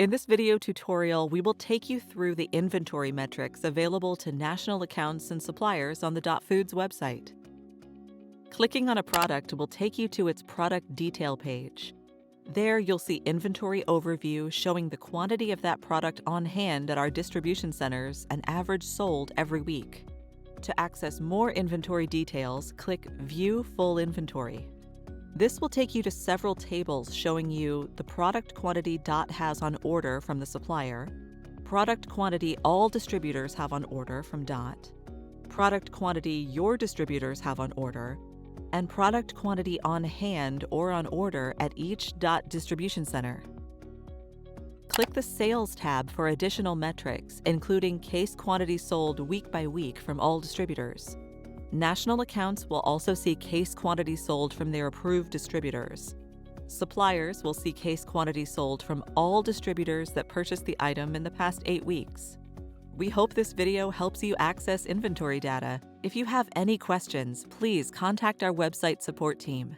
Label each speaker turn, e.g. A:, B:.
A: In this video tutorial, we will take you through the inventory metrics available to national accounts and suppliers on the .foods website. Clicking on a product will take you to its product detail page. There, you'll see inventory overview showing the quantity of that product on hand at our distribution centers and average sold every week. To access more inventory details, click View Full Inventory. This will take you to several tables showing you the product quantity DOT has on order from the supplier, product quantity all distributors have on order from DOT, product quantity your distributors have on order, and product quantity on hand or on order at each DOT distribution center. Click the Sales tab for additional metrics, including case quantity sold week by week from all distributors. National accounts will also see case quantity sold from their approved distributors. Suppliers will see case quantity sold from all distributors that purchased the item in the past 8 weeks. We hope this video helps you access inventory data. If you have any questions, please contact our website support team.